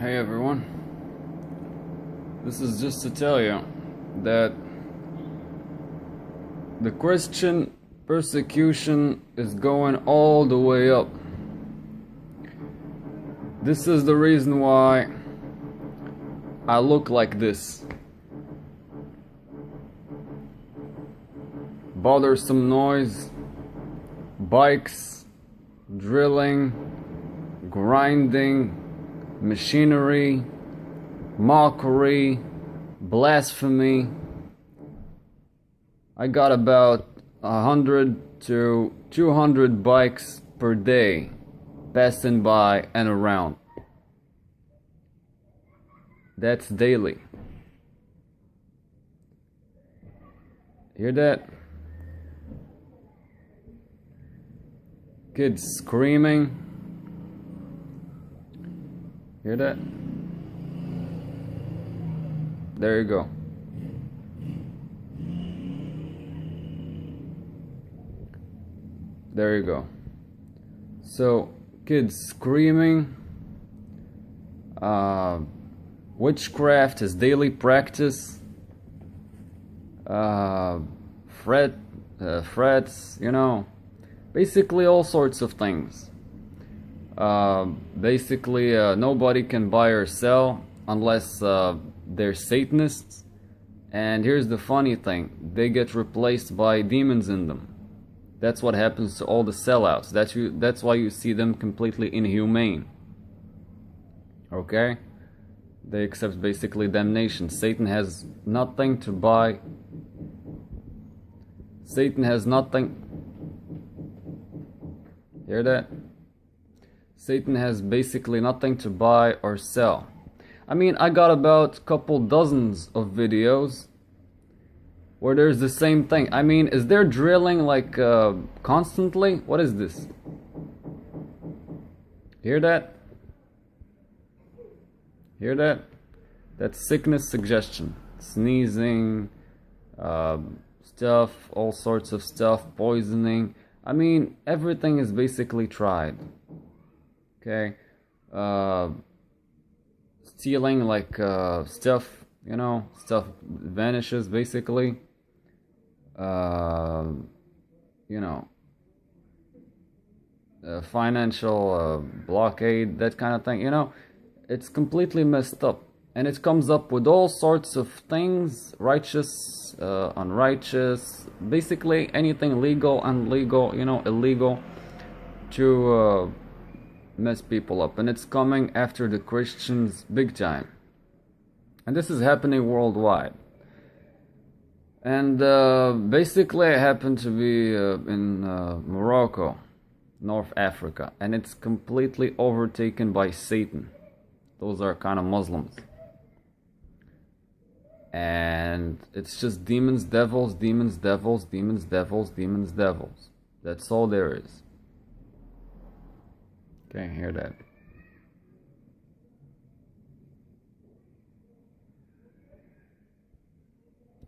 Hey everyone, this is just to tell you that the Christian persecution is going all the way up. This is the reason why I look like this. Bothersome noise, bikes, drilling, grinding, machinery, mockery, blasphemy. I got about 100 to 200 bikes per day passing by and around. That's daily. Hear that? Kids screaming. Hear that? There you go. There you go. So, kids screaming. Witchcraft is daily practice. Threats, basically all sorts of things. Nobody can buy or sell unless they're satanists. And here's the funny thing, they get replaced by demons in them. That's what happens to all the sellouts. That's why you see them completely inhumane. Okay? They accept basically damnation. Satan has nothing to buy. Satan has nothing. Hear that? Satan has basically nothing to buy or sell. I mean, I got about a couple dozens of videos where there's the same thing. I mean, is there drilling like constantly? What is this? Hear that? Hear that? That's sickness suggestion. Sneezing, stuff, all sorts of stuff, poisoning. I mean, everything is basically tried. Okay, stealing like stuff, stuff vanishes basically. Financial blockade, that kind of thing. It's completely messed up, and it comes up with all sorts of things: righteous, unrighteous, basically anything legal, unlegal, illegal, to mess people up. And it's coming after the Christians big time, and this is happening worldwide. And basically I happen to be in Morocco, North Africa, and it's completely overtaken by Satan. Those are kind of Muslims, and it's just demons, devils, demons, devils, demons, devils, demons, devils. That's all there is. Okay, hear that?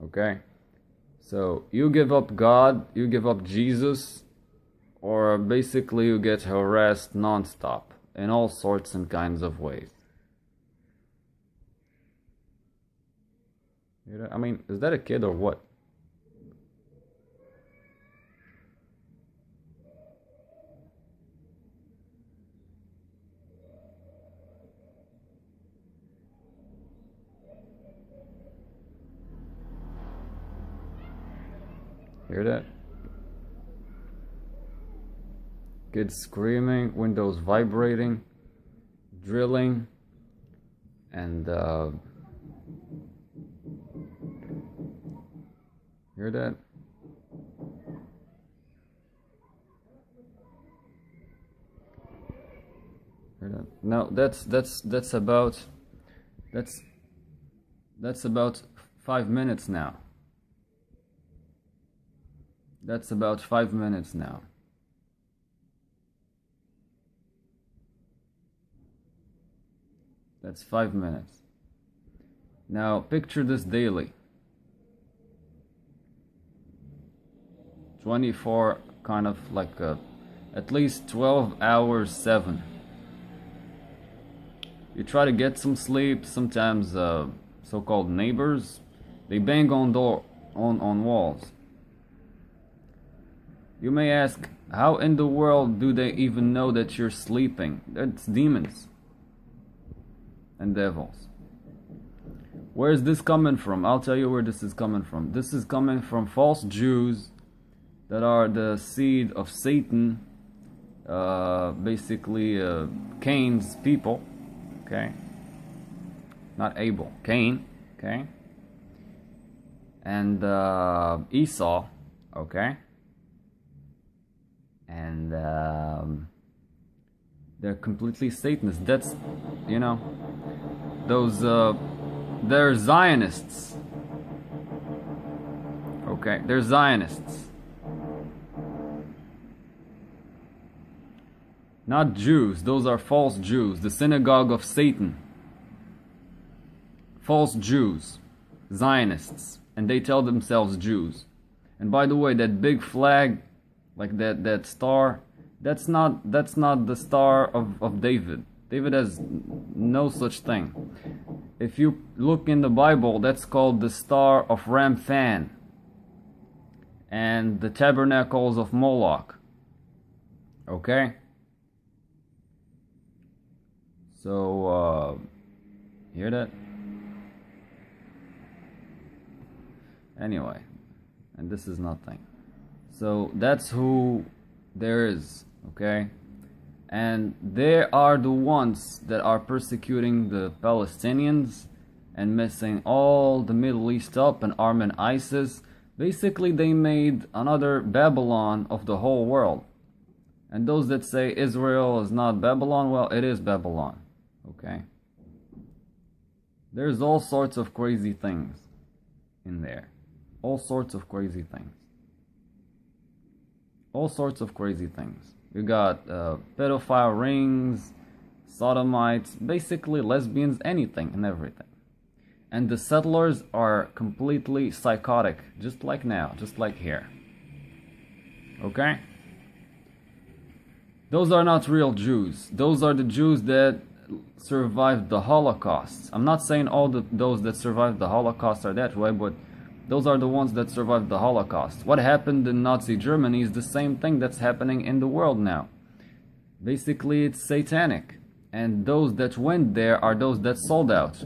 Okay, so you give up God, you give up Jesus, or basically you get harassed non-stop in all sorts and kinds of ways. I mean, is that a kid or what? Hear that? Kids screaming, windows vibrating, drilling, and hear that? Hear that? No, that's about 5 minutes now. That's about 5 minutes now. That's 5 minutes. Now picture this daily. 24, kind of like at least 12 hours, 7. You try to get some sleep. Sometimes so-called neighbors, they bang on walls. You may ask, how in the world do they even know that you're sleeping? That's demons and devils. Where is this coming from? I'll tell you where this is coming from. This is coming from false Jews that are the seed of Satan, basically Cain's people, okay? Not Abel, Cain, okay? And Esau, okay? And they're completely Satanists. That's, you know, those, they're Zionists, okay? They're Zionists. Not Jews, those are false Jews, the synagogue of Satan. False Jews, Zionists, and they tell themselves Jews. And by the way, that big flag, like that star, that's not the star of David. David has no such thing. If you look in the Bible, that's called the star of Ramphan and the tabernacles of Moloch. Okay? So, hear that? Anyway, and this is nothing. So, that's who there is, okay? And they are the ones that are persecuting the Palestinians and messing all the Middle East up and arming ISIS. Basically, they made another Babylon of the whole world. And those that say Israel is not Babylon, well, it is Babylon. Okay? There's all sorts of crazy things in there. All sorts of crazy things. All sorts of crazy things. You got pedophile rings, sodomites, basically lesbians, anything and everything. And the settlers are completely psychotic, just like now, just like here. Okay? Those are not real Jews. Those are the Jews that survived the Holocaust. I'm not saying all those that survived the Holocaust are that way, but those are the ones that survived the Holocaust. What happened in Nazi Germany is the same thing that's happening in the world now. Basically, it's satanic. And those that went there are those that sold out.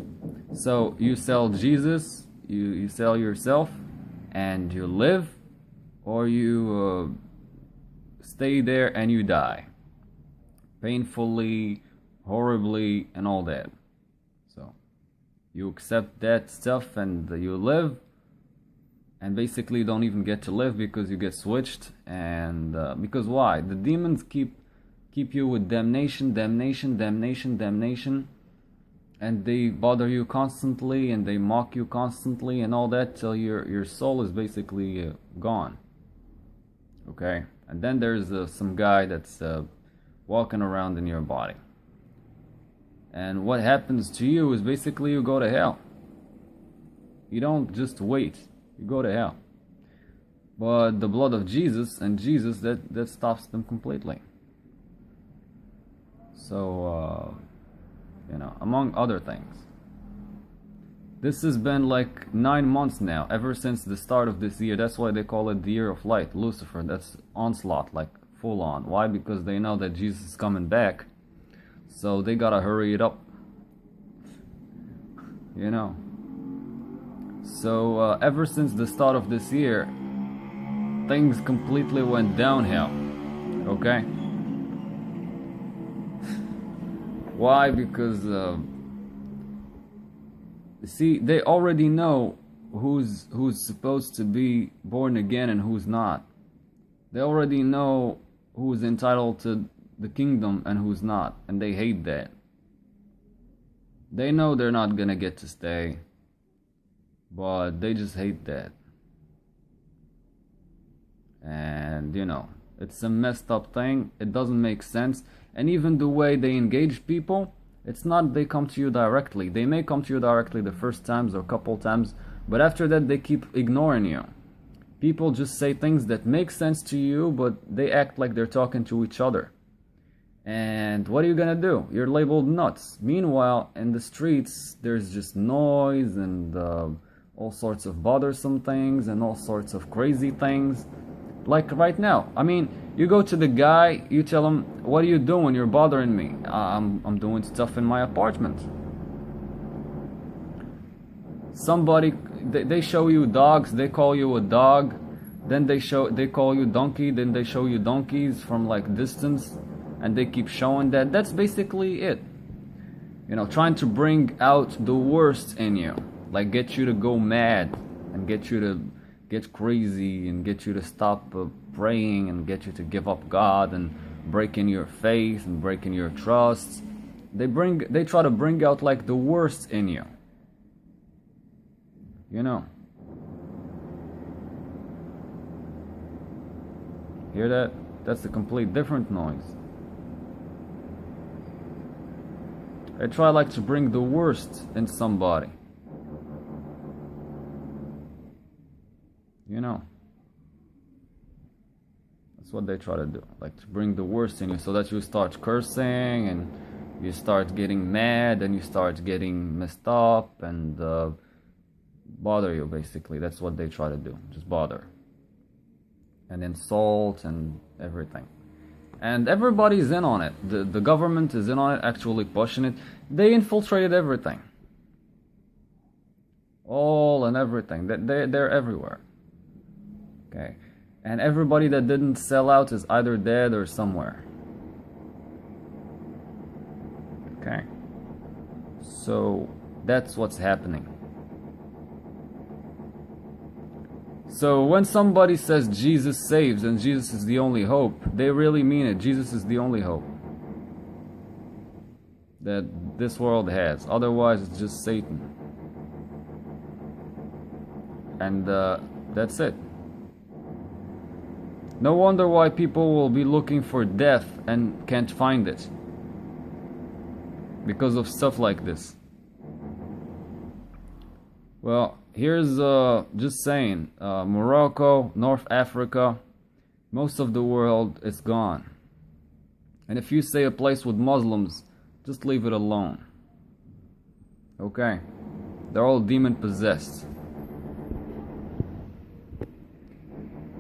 So you sell Jesus, you sell yourself, and you live, or you stay there and you die. Painfully, horribly, and all that. So you accept that stuff and you live, and basically you don't even get to live because you get switched. And because why? The demons keep you with damnation, damnation, damnation, damnation, and they bother you constantly and they mock you constantly and all that till your soul is basically gone. Okay? And then there's some guy that's walking around in your body. And what happens to you is basically you go to hell. You don't just wait. You go to hell. But the blood of Jesus and Jesus, that stops them completely. So, you know, among other things. This has been like 9 months now, ever since the start of this year. That's why they call it the year of light, Lucifer. That's onslaught, like full on. Why? Because they know that Jesus is coming back. So they gotta hurry it up. You know. So ever since the start of this year, things completely went downhill. Okay? Why? Because see, they already know who's supposed to be born again and who's not. They already know who's entitled to the kingdom and who's not, and they hate that. They know they're not gonna get to stay, but they just hate that. And you know, it's a messed up thing. It doesn't make sense. And even the way they engage people, it's not they come to you directly. They may come to you directly the first times or couple times, but after that they keep ignoring you. People just say things that make sense to you, but they act like they're talking to each other. And what are you gonna do? You're labeled nuts. Meanwhile, in the streets, there's just noise and all sorts of bothersome things and all sorts of crazy things. Like right now. I mean, you go to the guy, you tell him, what are you doing? You're bothering me. I'm doing stuff in my apartment. Somebody, they show you dogs, they call you a dog. Then they call you donkey, then they show you donkeys from like distance. And they keep showing that. That's basically it. You know, trying to bring out the worst in you. Like get you to go mad and get you to get crazy and get you to stop praying and get you to give up God and breaking your faith and breaking your trust. They try to bring out like the worst in you. You know. Hear that? That's a complete different noise. They try like to bring the worst in somebody. You know. That's what they try to do. Like to bring the worst in you so that you start cursing and you start getting mad and you start getting messed up and bother you basically. That's what they try to do. Just bother. And insult and everything. And everybody's in on it. The government is in on it, actually pushing it. They infiltrated everything. All and everything. They're everywhere. Okay. And everybody that didn't sell out is either dead or somewhere. Okay. So that's what's happening. So when somebody says Jesus saves and Jesus is the only hope, they really mean it. Jesus is the only hope that this world has. Otherwise, it's just Satan. And that's it. No wonder why people will be looking for death and can't find it. Because of stuff like this. Well, here's just saying, Morocco, North Africa, most of the world is gone. And if you say a place with Muslims, just leave it alone. Okay? They're all demon possessed.